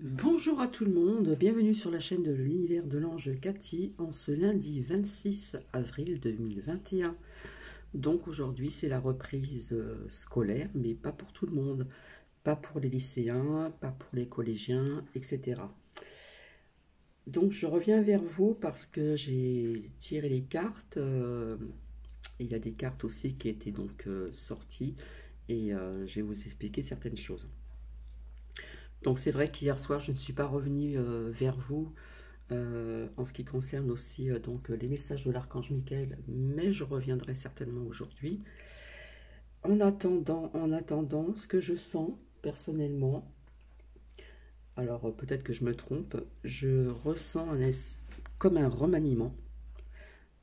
Bonjour à tout le monde, bienvenue sur la chaîne de l'univers de l'ange Cathy en ce lundi 26 avril 2021. Donc aujourd'hui c'est la reprise scolaire, mais pas pour tout le monde, pas pour les lycéens, pas pour les collégiens, etc. Donc je reviens vers vous parce que j'ai tiré les cartes, et il y a des cartes aussi qui étaient donc sorties, et je vais vous expliquer certaines choses. Donc c'est vrai qu'hier soir je ne suis pas revenue vers vous en ce qui concerne aussi donc les messages de l'archange Michael, mais je reviendrai certainement aujourd'hui. En attendant, ce que je sens personnellement, alors peut-être que je me trompe, je ressens comme un remaniement,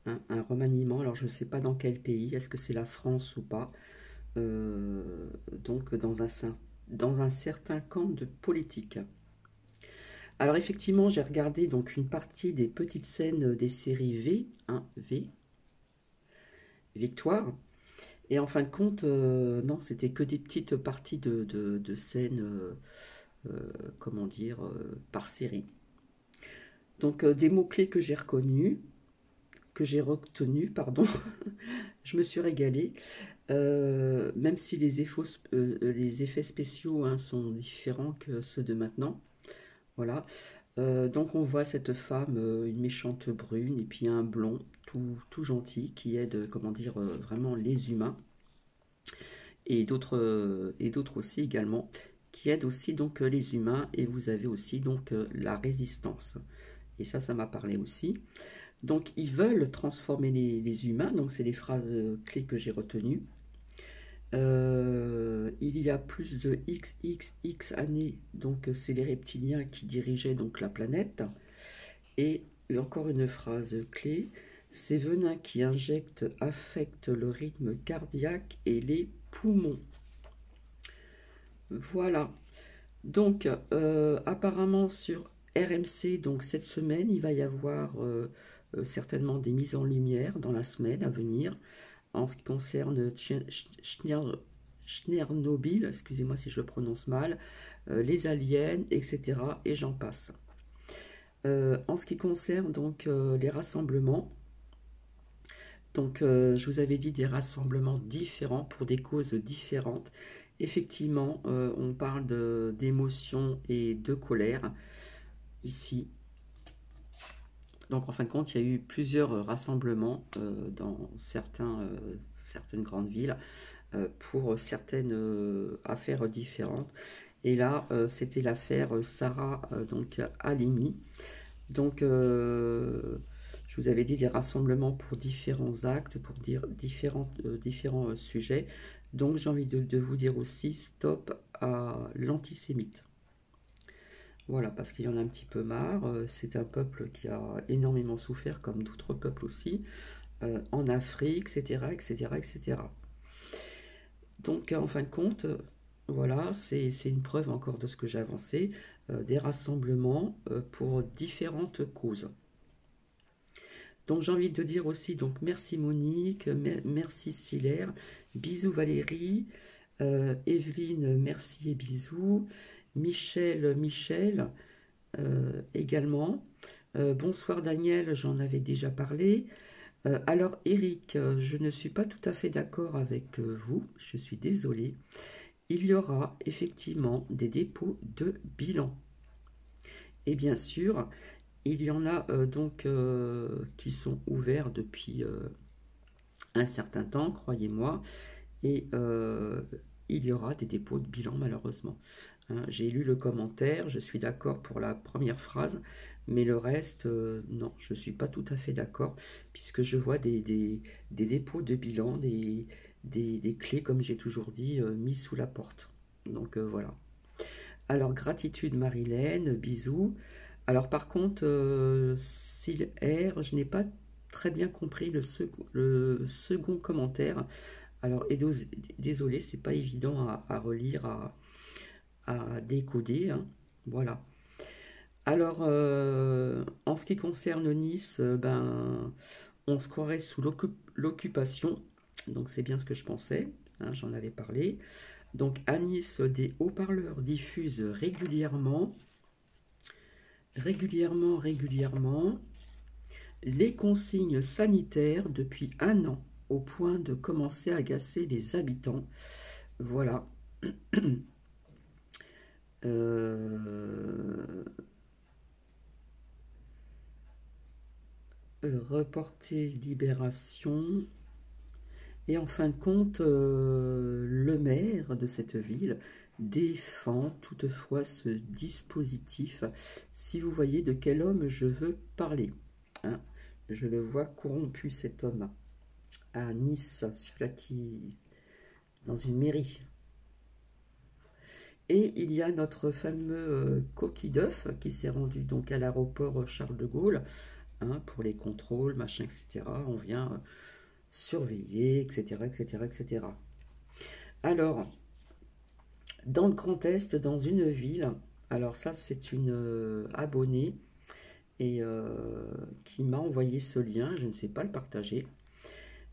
hein, un remaniement. Alors je ne sais pas dans quel pays, est-ce que c'est la France ou pas, donc dans un certain camp de politique. Alors effectivement, j'ai regardé donc une partie des petites scènes des séries V, 1 V, Victoire. Et en fin de compte, non, c'était que des petites parties de scènes, comment dire, par série. Donc des mots-clés que j'ai reconnus, que j'ai retenus, pardon, je me suis régalée. Même si les effets spéciaux hein, sont différents que ceux de maintenant. Voilà. Donc on voit cette femme, une méchante brune, et puis un blond, tout gentil, qui aide, comment dire, vraiment les humains. Et d'autres aussi également qui aident aussi donc les humains, et vous avez aussi donc la résistance, et ça m'a parlé aussi. Donc ils veulent transformer les humains, donc c'est les phrases clés que j'ai retenues. Il y a plus de XXX années, donc c'est les reptiliens qui dirigeaient donc la planète. Et encore une phrase clé: ces venins qui injectent affectent le rythme cardiaque et les poumons. Voilà. Donc, apparemment sur RMC, donc cette semaine, il va y avoir certainement des mises en lumière dans la semaine à venir en ce qui concerne Tchernobyl, excusez-moi si je le prononce mal, les aliens, etc. Et j'en passe. En ce qui concerne donc les rassemblements, donc je vous avais dit des rassemblements différents pour des causes différentes. Effectivement, on parle d'émotion et de colère ici. Donc en fin de compte, il y a eu plusieurs rassemblements dans certaines grandes villes pour certaines affaires différentes. Et là, c'était l'affaire Sarah donc Halimi. Donc je vous avais dit des rassemblements pour différents actes, pour dire différents sujets. Donc j'ai envie de vous dire aussi stop à l'antisémite. Voilà, parce qu'il y en a un petit peu marre. C'est un peuple qui a énormément souffert, comme d'autres peuples aussi, en Afrique, etc., etc., etc. Donc, en fin de compte, voilà, c'est une preuve encore de ce que j'ai avancé, des rassemblements pour différentes causes. Donc, j'ai envie de dire aussi, donc, merci Monique, merci Silaire, bisous Valérie, Evelyne, merci et bisous, Michel, également. Bonsoir Daniel, j'en avais déjà parlé. Alors Eric, je ne suis pas tout à fait d'accord avec vous, je suis désolée. Il y aura effectivement des dépôts de bilan. Et bien sûr, il y en a donc qui sont ouverts depuis un certain temps, croyez-moi. Et il y aura des dépôts de bilan malheureusement. Hein, j'ai lu le commentaire, je suis d'accord pour la première phrase, mais le reste, non, je ne suis pas tout à fait d'accord, puisque je vois des dépôts de bilan, des clés, comme j'ai toujours dit, mis sous la porte. Donc voilà. Alors, gratitude Marilène, bisous. Alors par contre, s'il R, je n'ai pas très bien compris le second commentaire. Alors, désolé, c'est pas évident à relire, à décoder, hein. Voilà. Alors, en ce qui concerne Nice, ben, on se croirait sous l'occupation. Donc, c'est bien ce que je pensais, hein, j'en avais parlé. Donc, à Nice, des haut-parleurs diffusent régulièrement régulièrement les consignes sanitaires depuis 1 an, au point de commencer à agacer les habitants. Voilà. Reporter Libération. Et en fin de compte, le maire de cette ville défend toutefois ce dispositif. Si vous voyez de quel homme je veux parler, hein, je le vois corrompu, cet homme, à Nice, celui-là qui dans une mairie. Et il y a notre fameux coquille d'œuf qui s'est rendu donc à l'aéroport Charles de Gaulle, hein, pour les contrôles, machin, etc. On vient surveiller, etc., etc., etc. Alors, dans le Grand Est, dans une ville, alors ça c'est une abonnée et qui m'a envoyé ce lien, je ne sais pas le partager.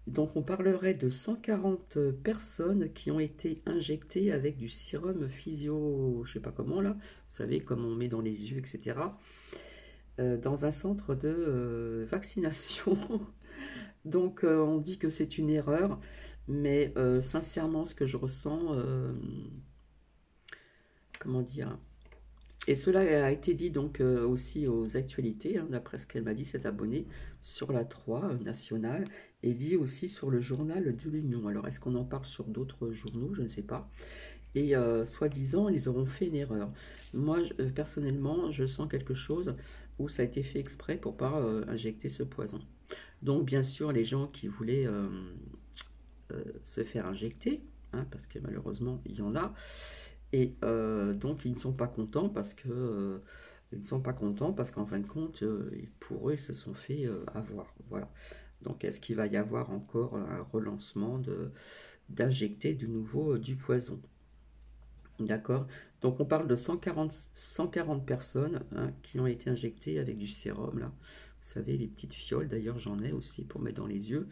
Donc on parlerait de 140 personnes qui ont été injectées avec du sérum physio, je sais pas comment là, vous savez, comme on met dans les yeux, etc. Dans un centre de vaccination. Donc on dit que c'est une erreur, mais sincèrement ce que je ressens, comment dire, et cela a été dit donc aussi aux actualités, hein, d'après ce qu'elle m'a dit, cette abonnée, sur la 3 nationale, et dit aussi sur le journal de l'Union. Alors est-ce qu'on en parle sur d'autres journaux? Je ne sais pas. Et soi-disant, ils auront fait une erreur. Moi, personnellement, je sens quelque chose où ça a été fait exprès pour ne pas injecter ce poison. Donc bien sûr, les gens qui voulaient se faire injecter, hein, parce que malheureusement, il y en a, et donc ils ne sont pas contents parce que ils ne sont pas contents parce qu'en fin de compte, pour eux, ils se sont fait avoir. Voilà. Donc est-ce qu'il va y avoir encore un relancement d'injecter de nouveau du poison? D'accord. Donc on parle de 140 personnes, hein, qui ont été injectées avec du sérum, là. Vous savez, les petites fioles, d'ailleurs j'en ai aussi pour mettre dans les yeux.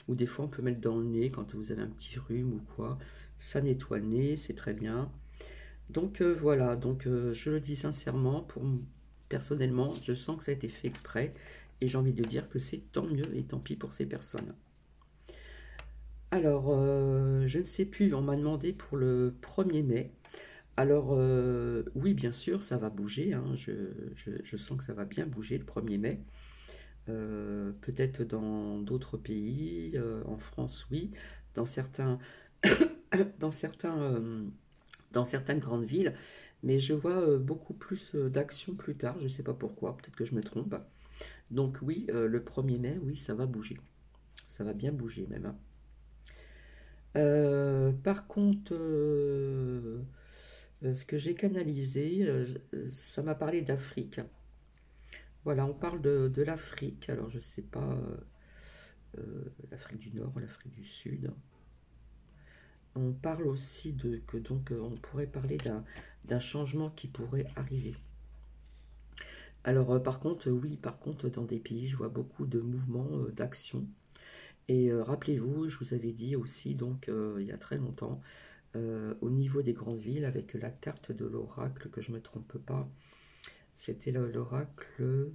Ou des fois on peut mettre dans le nez quand vous avez un petit rhume ou quoi. Ça nettoie le nez, c'est très bien. Donc voilà, donc je le dis sincèrement, personnellement, je sens que ça a été fait exprès. Et j'ai envie de dire que c'est tant mieux et tant pis pour ces personnes. Alors, je ne sais plus, on m'a demandé pour le 1er mai. Alors, oui, bien sûr, ça va bouger, hein, je sens que ça va bien bouger le 1er mai. Peut-être dans d'autres pays, en France, oui, dans certains, dans certains, dans certaines grandes villes, mais je vois beaucoup plus d'actions plus tard, je ne sais pas pourquoi, peut-être que je me trompe. Donc oui, le 1er mai, oui, ça va bouger, ça va bien bouger même, hein. Par contre, ce que j'ai canalisé, ça m'a parlé d'Afrique. Voilà, on parle de l'Afrique. Alors, je ne sais pas, l'Afrique du Nord, l'Afrique du Sud. On parle aussi donc, on pourrait parler d'un changement qui pourrait arriver. Alors, par contre, oui, par contre, dans des pays, je vois beaucoup de mouvements, d'action. Et rappelez-vous, je vous avais dit aussi, donc, il y a très longtemps, au niveau des grandes villes, avec la carte de l'oracle, que je ne me trompe pas, c'était l'oracle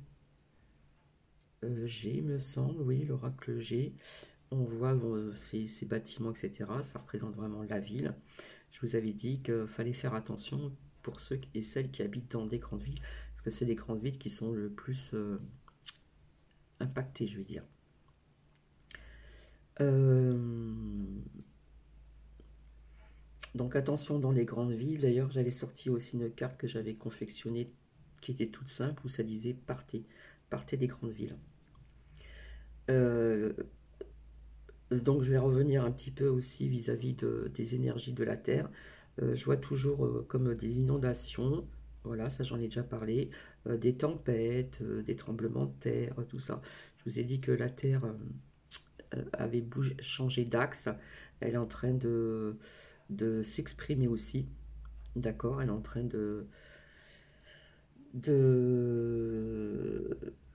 G, me semble, oui, l'oracle G. On voit ces bâtiments, etc. Ça représente vraiment la ville. Je vous avais dit qu'il fallait faire attention pour ceux et celles qui habitent dans des grandes villes, parce que c'est les grandes villes qui sont le plus impactées, je veux dire. Donc attention dans les grandes villes. D'ailleurs, j'avais sorti aussi une carte que j'avais confectionnée qui était toute simple, où ça disait partez, partez des grandes villes. Euh, donc je vais revenir un petit peu aussi vis-à-vis des énergies de la Terre. Je vois toujours comme des inondations, voilà, ça j'en ai déjà parlé, des tempêtes, des tremblements de terre, tout ça. Je vous ai dit que la Terre avait changé d'axe, elle est en train de s'exprimer aussi, d'accord, elle est en train de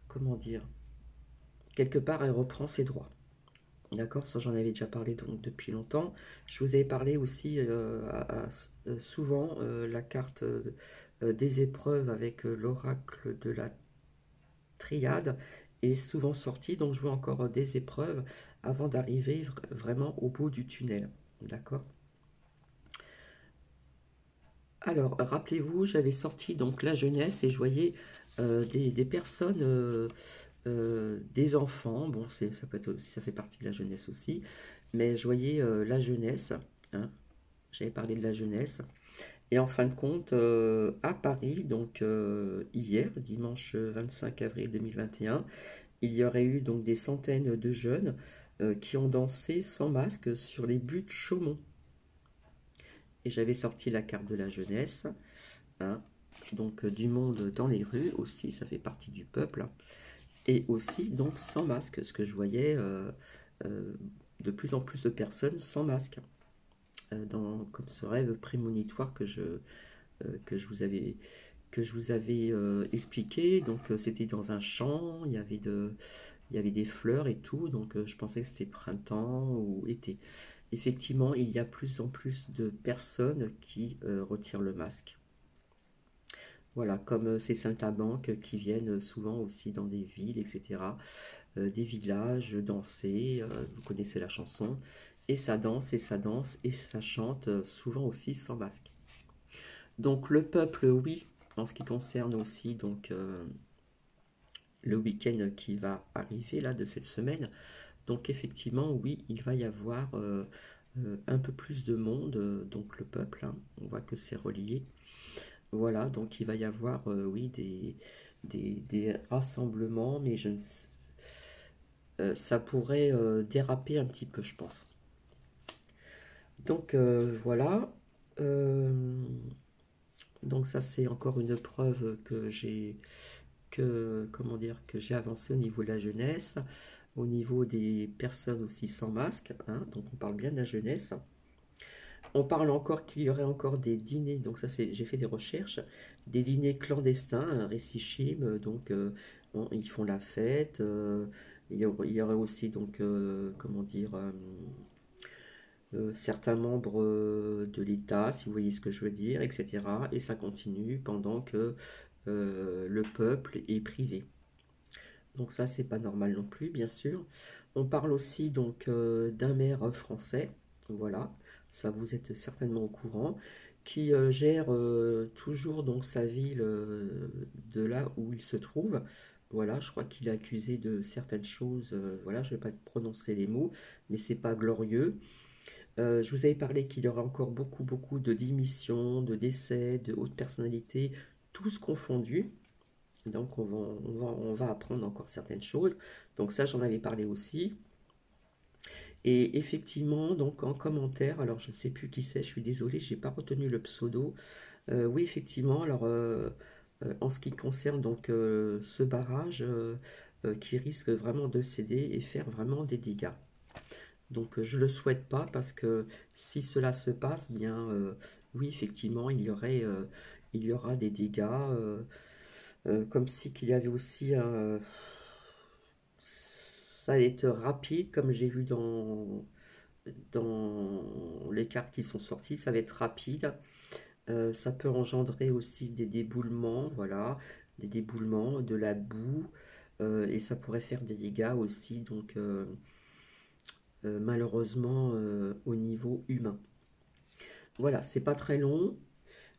comment dire, quelque part elle reprend ses droits. D'accord, ça j'en avais déjà parlé donc depuis longtemps. Je vous avais parlé aussi souvent la carte des épreuves avec l'oracle de la triade est souvent sortie, donc je vois encore des épreuves avant d'arriver vraiment au bout du tunnel. D'accord. Alors, rappelez-vous, j'avais sorti donc la jeunesse et je voyais des personnes, des enfants. Bon, ça peut être aussi, ça fait partie de la jeunesse aussi, mais je voyais la jeunesse. Hein, j'avais parlé de la jeunesse. Et en fin de compte, à Paris, donc hier, dimanche 25 avril 2021, il y aurait eu donc des centaines de jeunes qui ont dansé sans masque sur les buttes Chaumont. Et j'avais sorti la carte de la jeunesse, hein, donc du monde dans les rues aussi, ça fait partie du peuple, et aussi donc sans masque, ce que je voyais euh, de plus en plus de personnes sans masque, comme ce rêve prémonitoire que je vous avais expliqué. Donc c'était dans un champ, il y avait des fleurs et tout, donc je pensais que c'était printemps ou été. Effectivement, il y a plus en plus de personnes qui retirent le masque. Voilà, comme ces saltimbanques qui viennent souvent aussi dans des villes, etc., des villages, danser, vous connaissez la chanson, et ça danse, et ça danse, et ça chante, souvent aussi sans masque. Donc le peuple, oui, en ce qui concerne aussi donc le week-end qui va arriver là de cette semaine. Donc effectivement, oui, il va y avoir un peu plus de monde, donc le peuple, hein, on voit que c'est relié. Voilà, donc il va y avoir, oui, des rassemblements, mais ça pourrait déraper un petit peu, je pense. Donc voilà. Euh, donc ça, c'est encore une preuve que comment dire, que j'ai avancé au niveau de la jeunesse, au niveau des personnes aussi sans masque, hein, donc on parle bien de la jeunesse. On parle encore qu'il y aurait encore des dîners, donc ça c'est, j'ai fait des recherches, des dîners clandestins, un récichime, donc ils font la fête, il y aurait aussi donc, comment dire, certains membres de l'État, si vous voyez ce que je veux dire, etc. Et ça continue pendant que le peuple est privé. Donc ça, c'est pas normal non plus, bien sûr. On parle aussi donc d'un maire français, voilà, ça vous êtes certainement au courant, qui gère toujours donc sa ville de là où il se trouve. Voilà, je crois qu'il est accusé de certaines choses. Voilà, je vais pas prononcer les mots, mais c'est pas glorieux. Je vous avais parlé qu'il y aura encore beaucoup de démissions, de décès, de hautes personnalités, tous confondus. Donc on va apprendre encore certaines choses. Donc ça, j'en avais parlé aussi. Et effectivement, donc en commentaire, alors je ne sais plus qui c'est, je suis désolée, j'ai pas retenu le pseudo. Oui, effectivement, alors en ce qui concerne donc ce barrage qui risque vraiment de céder et faire vraiment des dégâts. Donc je ne le souhaite pas parce que si cela se passe, bien oui, effectivement, il y aura des dégâts. Comme si qu'il y avait aussi un... Ça allait être rapide, comme j'ai vu dans les cartes qui sont sorties, ça va être rapide. Ça peut engendrer aussi des déboulements, voilà, des déboulements, de la boue, et ça pourrait faire des dégâts aussi, donc malheureusement au niveau humain. Voilà, c'est pas très long.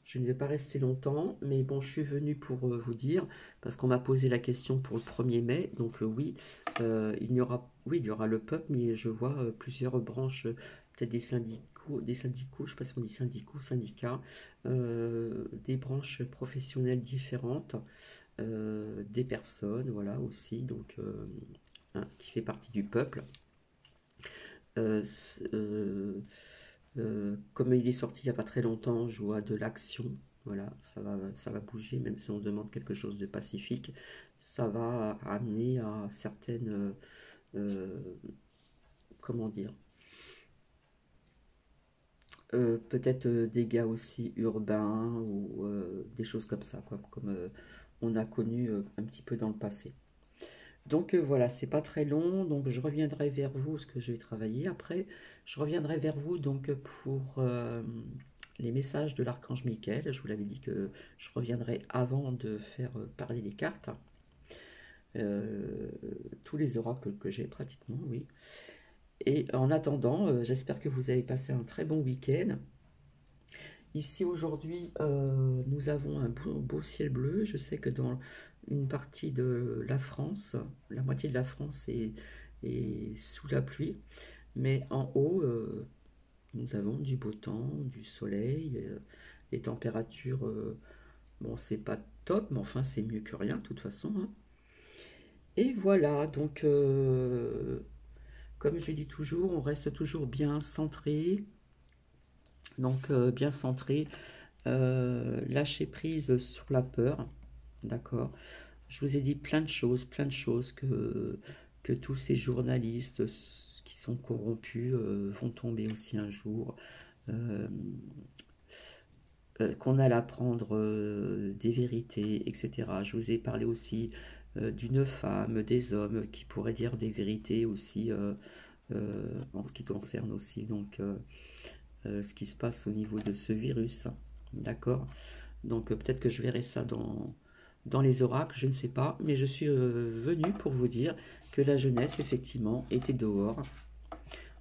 Je ne vais pas rester longtemps, mais bon, je suis venue pour vous dire, parce qu'on m'a posé la question pour le 1er mai, donc oui, oui, il y aura le peuple, mais je vois plusieurs branches, peut-être des syndicaux, je ne sais pas si on dit syndicaux, syndicats, des branches professionnelles différentes, des personnes, voilà, aussi, donc, hein, qui fait partie du peuple. Euh, comme il est sorti il n'y a pas très longtemps, je vois de l'action. Voilà, ça va bouger, même si on demande quelque chose de pacifique. Ça va amener à certaines, euh, comment dire, peut-être dégâts aussi urbains ou des choses comme ça, quoi, comme on a connu un petit peu dans le passé. Donc voilà, c'est pas très long, donc je reviendrai vers vous, parce que je vais travailler après, je reviendrai vers vous donc pour les messages de l'archange Michael. Je vous l'avais dit que je reviendrai avant de faire parler les cartes. Euh, tous les oracles que j'ai pratiquement, oui. Et en attendant, j'espère que vous avez passé un très bon week-end. Ici aujourd'hui, nous avons un beau ciel bleu. Je sais que dans une partie de la France, la moitié de la France est sous la pluie, mais en haut, nous avons du beau temps, du soleil, les températures, bon, c'est pas top, mais enfin, c'est mieux que rien, de toute façon, hein. Et voilà, donc, comme je dis toujours, on reste toujours bien centré, donc bien centré, lâcher prise sur la peur, d'accord? Je vous ai dit plein de choses que tous ces journalistes qui sont corrompus vont tomber aussi un jour, euh, qu'on allait apprendre des vérités, etc. Je vous ai parlé aussi d'une femme, des hommes qui pourraient dire des vérités aussi en ce qui concerne aussi donc ce qui se passe au niveau de ce virus. D'accord? Donc peut-être que je verrai ça dans les oracles, je ne sais pas, mais je suis venu pour vous dire que la jeunesse, effectivement, était dehors,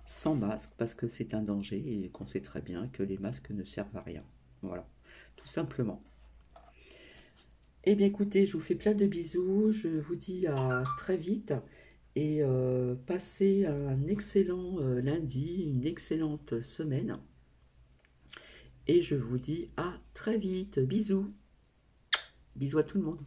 sans masque, parce que c'est un danger et qu'on sait très bien que les masques ne servent à rien. Voilà, tout simplement. Eh bien écoutez, je vous fais plein de bisous, je vous dis à très vite et passez un excellent lundi, une excellente semaine. Et je vous dis à très vite. Bisous. Bisous à tout le monde.